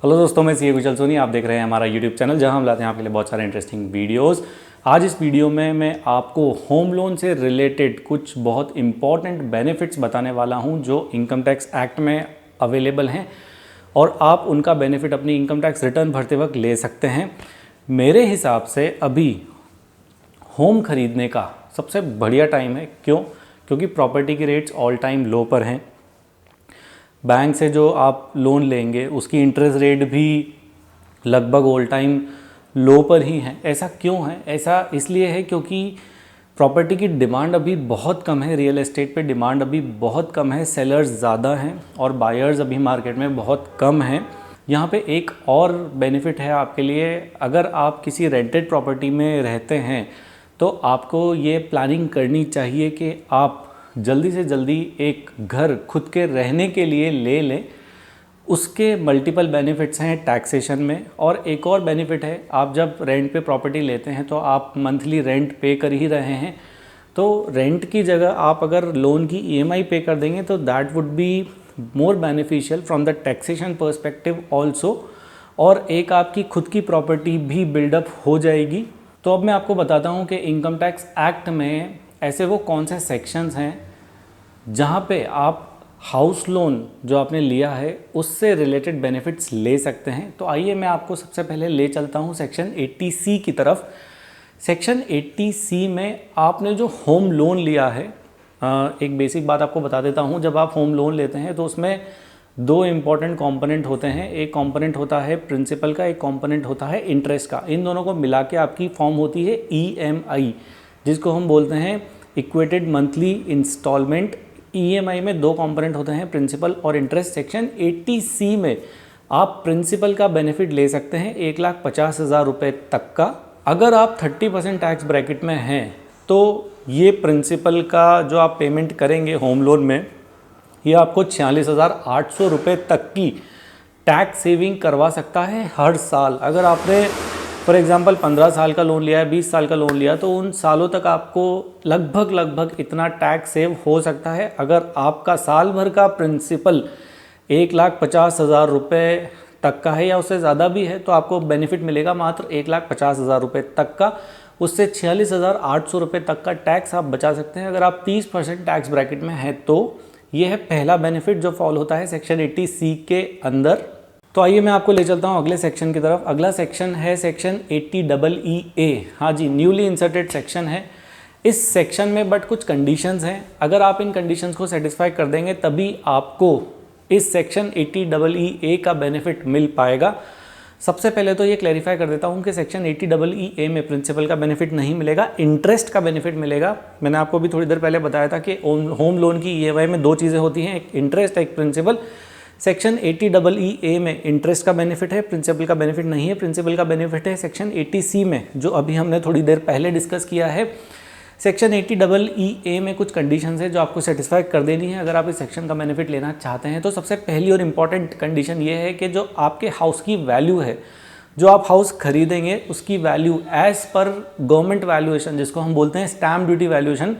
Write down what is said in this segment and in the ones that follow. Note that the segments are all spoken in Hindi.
हेलो दोस्तों, मैं सी कुशल सोनी। आप देख रहे हैं हमारा यूट्यूब चैनल जहां हम लाते हैं आपके लिए बहुत सारे इंटरेस्टिंग वीडियोस। आज इस वीडियो में मैं आपको होम लोन से रिलेटेड कुछ बहुत इंपॉर्टेंट बेनिफिट्स बताने वाला हूं जो इनकम टैक्स एक्ट में अवेलेबल हैं और आप उनका बेनिफिट अपनी इनकम टैक्स रिटर्न भरते वक्त ले सकते हैं। मेरे हिसाब से अभी होम खरीदने का सबसे बढ़िया टाइम है। क्योंकि प्रॉपर्टी के रेट्स ऑल टाइम लो पर हैं। बैंक से जो आप लोन लेंगे उसकी इंटरेस्ट रेट भी लगभग ऑल टाइम लो पर ही है। ऐसा क्यों है? ऐसा इसलिए है क्योंकि प्रॉपर्टी की डिमांड अभी बहुत कम है। रियल एस्टेट पे डिमांड अभी बहुत कम है, सेलर्स ज़्यादा हैं और बायर्स अभी मार्केट में बहुत कम हैं। यहाँ पे एक और बेनिफिट है आपके लिए। अगर आप किसी रेंटेड प्रॉपर्टी में रहते हैं तो आपको ये प्लानिंग करनी चाहिए कि आप जल्दी से जल्दी एक घर खुद के रहने के लिए ले लें। उसके मल्टीपल बेनिफिट्स हैं टैक्सेशन में। और एक और बेनिफिट है, आप जब रेंट पे प्रॉपर्टी लेते हैं तो आप मंथली रेंट पे कर ही रहे हैं, तो रेंट की जगह आप अगर लोन की ईएमआई पे कर देंगे तो that would be more beneficial from the taxation perspective also. और एक आपकी खुद की प्रॉपर्टी भी बिल्डअप हो जाएगी। तो अब मैं आपको बताता हूँ कि इनकम टैक्स एक्ट में ऐसे वो कौन से सेक्शंस हैं जहाँ पे आप हाउस लोन जो आपने लिया है उससे रिलेटेड बेनिफिट्स ले सकते हैं। तो आइए मैं आपको सबसे पहले ले चलता हूँ सेक्शन 80C की तरफ। सेक्शन 80C में आपने जो होम लोन लिया है, एक बेसिक बात आपको बता देता हूँ। जब आप होम लोन लेते हैं तो उसमें दो इम्पॉर्टेंट कंपोनेंट होते हैं। एक कंपोनेंट होता है प्रिंसिपल का, एक कंपोनेंट होता है इंटरेस्ट का। इन दोनों को मिला के आपकी फॉर्म होती है EMI, जिसको हम बोलते हैं इक्वेटेड मंथली इंस्टॉलमेंट। EMI में दो कंपोनेंट होते हैं, प्रिंसिपल और इंटरेस्ट। सेक्शन 80C में आप प्रिंसिपल का बेनिफिट ले सकते हैं 1,50,000 रुपये तक का। अगर आप 30% टैक्स ब्रैकेट में हैं तो ये प्रिंसिपल का जो आप पेमेंट करेंगे होम लोन में, ये आपको 46,800 रुपये तक की टैक्स सेविंग करवा सकता है हर साल। अगर आपने फॉर एग्जांपल 15 साल का लोन लिया है, 20 साल का लोन लिया, तो उन सालों तक आपको लगभग इतना टैक्स सेव हो सकता है। अगर आपका साल भर का प्रिंसिपल 1,50,000 रुपये तक का है या उससे ज़्यादा भी है तो आपको बेनिफिट मिलेगा मात्र 1,50,000 रुपये तक का। उससे 46,800 रुपये तक का टैक्स आप बचा सकते हैं अगर आप 30% टैक्स ब्रैकेट में हैं तो। ये है पहला बेनिफिट जो फॉल होता है सेक्शन 80C के अंदर। तो आइए मैं आपको ले चलता हूँ अगले सेक्शन की तरफ। अगला सेक्शन है सेक्शन 80EE। हाँ जी, न्यूली इंसर्टेड सेक्शन है। इस सेक्शन में बट कुछ कंडीशंस हैं। अगर आप इन कंडीशंस को सेटिस्फाई कर देंगे तभी आपको इस सेक्शन 80EE का बेनिफिट मिल पाएगा। सबसे पहले तो ये क्लैरिफाई कर देता हूँ कि सेक्शन 80EE में प्रिंसिपल का बेनिफिट नहीं मिलेगा, इंटरेस्ट का बेनिफिट मिलेगा। मैंने आपको भी थोड़ी देर पहले बताया था कि होम लोन की EMI में दो चीज़ें होती हैं, एक इंटरेस्ट एक प्रिंसिपल। सेक्शन 80EE में इंटरेस्ट का बेनिफिट है, प्रिंसिपल का बेनिफिट नहीं है। प्रिंसिपल का बेनिफिट है सेक्शन 80C में, जो अभी हमने थोड़ी देर पहले डिस्कस किया है। सेक्शन 80EE में कुछ कंडीशंस है जो आपको सेटिस्फाई कर देनी है अगर आप इस सेक्शन का बेनिफिट लेना चाहते हैं। तो सबसे पहली और इम्पॉर्टेंट कंडीशन ये है कि जो आपके हाउस की वैल्यू है, जो आप हाउस खरीदेंगे उसकी वैल्यू एज पर गवर्नमेंट वैल्यूएशन, जिसको हम बोलते हैं स्टैम्प ड्यूटी वैल्यूएशन,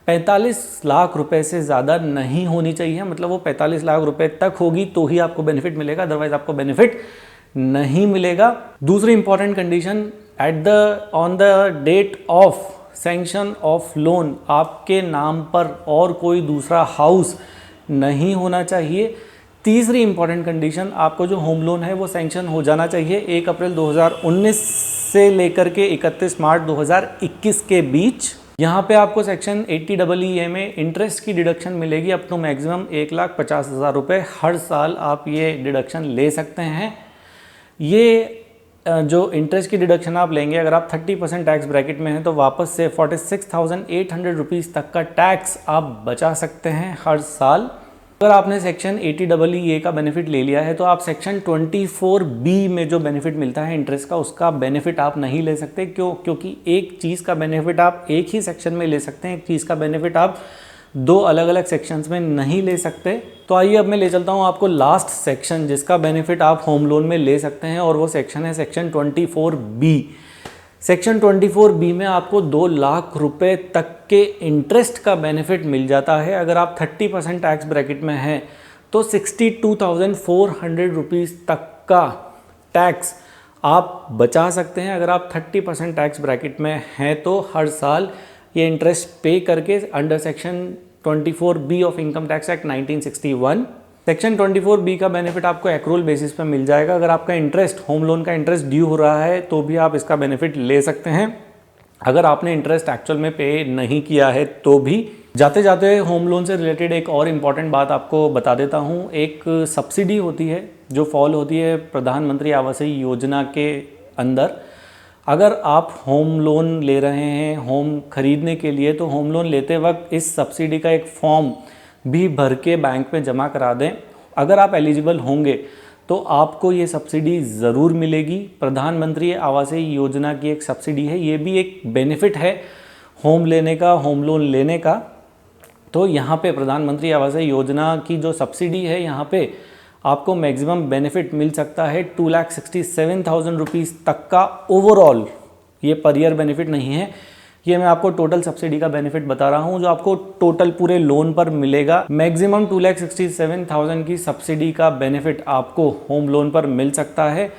45 लाख रुपए से ज़्यादा नहीं होनी चाहिए। मतलब वो 45 लाख रुपए तक होगी तो ही आपको बेनिफिट मिलेगा, अदरवाइज आपको बेनिफिट नहीं मिलेगा। दूसरी important condition, on the date of sanction of loan आपके नाम पर और कोई दूसरा हाउस नहीं होना चाहिए। तीसरी इंपॉर्टेंट कंडीशन, आपको जो होम लोन है वो सैंक्शन हो जाना चाहिए 1 अप्रैल 2019 से लेकर के 31 मार्च 2021 के बीच। यहाँ पे आपको सेक्शन 80EE में इंटरेस्ट की डिडक्शन मिलेगी अप टू मैक्सिमम 1,50,000 रुपये। हर साल आप ये डिडक्शन ले सकते हैं। ये जो इंटरेस्ट की डिडक्शन आप लेंगे, अगर आप 30% टैक्स ब्रैकेट में हैं तो वापस से 46,800 रुपीज़ तक का टैक्स आप बचा सकते हैं हर साल। अगर आपने सेक्शन 80EE का बेनिफिट ले लिया है तो आप सेक्शन 24B में जो बेनिफिट मिलता है इंटरेस्ट का, उसका बेनिफिट आप नहीं ले सकते। क्योंकि एक चीज़ का बेनिफिट आप एक ही सेक्शन में ले सकते हैं, एक चीज़ का बेनिफिट आप दो अलग अलग सेक्शंस में नहीं ले सकते। तो आइए अब मैं ले चलता हूँ आपको लास्ट सेक्शन जिसका बेनिफिट आप होम लोन में ले सकते हैं, और वो सेक्शन है सेक्शन 24B। सेक्शन 24B में आपको 2 लाख रुपए तक के इंटरेस्ट का बेनिफिट मिल जाता है। अगर आप 30% टैक्स ब्रैकेट में हैं तो 62,400 रुपीज़ तक का टैक्स आप बचा सकते हैं। अगर आप 30% टैक्स ब्रैकेट में हैं तो हर साल ये इंटरेस्ट पे करके under section 24B of income tax act 1961 section 24B का बेनिफिट आपको एक्रूअल बेसिस पे मिल जाएगा। अगर आपका इंटरेस्ट होम लोन का इंटरेस्ट ड्यू हो रहा है तो भी आप इसका बेनिफिट ले सकते हैं। अगर आपने इंटरेस्ट एक्चुअल में पे नहीं किया है तो भी। जाते जाते होम लोन से रिलेटेड एक और इम्पॉर्टेंट बात आपको बता देता हूँ। एक सब्सिडी होती है जो फॉल होती है प्रधानमंत्री आवास योजना के अंदर। अगर आप होम लोन ले रहे हैं होम खरीदने के लिए तो होम लोन लेते वक्त इस सब्सिडी का एक फॉर्म भी भर के बैंक में जमा करा दें। अगर आप एलिजिबल होंगे तो आपको ये सब्सिडी ज़रूर मिलेगी। प्रधानमंत्री आवास योजना की एक सब्सिडी है, ये भी एक बेनिफिट है होम लेने का, होम लोन लेने का। तो यहाँ पे प्रधानमंत्री आवास योजना की जो सब्सिडी है यहाँ पे आपको मैक्सिमम बेनिफिट मिल सकता है 2,67,000 रुपीज़ तक का ओवरऑल। ये पर ईयर बेनिफिट नहीं है, ये मैं आपको टोटल सब्सिडी का बेनिफिट बता रहा हूँ जो आपको टोटल पूरे लोन पर मिलेगा। मैक्सिमम 2,67,000 की सब्सिडी का बेनिफिट आपको होम लोन पर मिल सकता है।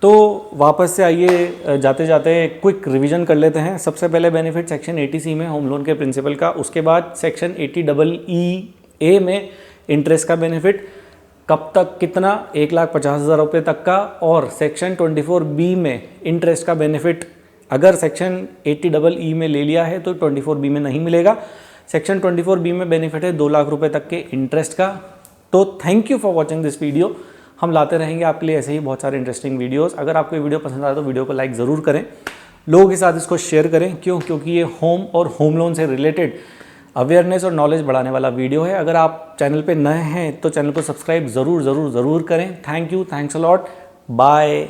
तो वापस से आइए, जाते जाते क्विक रिवीजन कर लेते हैं। सबसे पहले बेनिफिट सेक्शन 80C में होम लोन के प्रिंसिपल का, उसके बाद सेक्शन 80EE में इंटरेस्ट का बेनिफिट कब तक कितना 1,50,000 रुपये तक का, और सेक्शन 24B में इंटरेस्ट का बेनिफिट अगर सेक्शन 80EE में ले लिया है तो 24B में नहीं मिलेगा। सेक्शन 24B में बेनिफिट है 2 लाख रुपए तक के इंटरेस्ट का। तो thank you for watching this video. हम लाते रहेंगे आपके लिए ऐसे ही बहुत सारे इंटरेस्टिंग वीडियोस। अगर आपको ये वीडियो पसंद आए तो वीडियो को लाइक ज़रूर करें, लोगों के साथ इसको शेयर करें। क्योंकि ये होम और होम लोन से रिलेटेड अवेयरनेस और नॉलेज बढ़ाने वाला वीडियो है। अगर आप चैनल पे नए हैं तो चैनल को सब्सक्राइब ज़रूर करें। Thank you, thanks a lot, bye.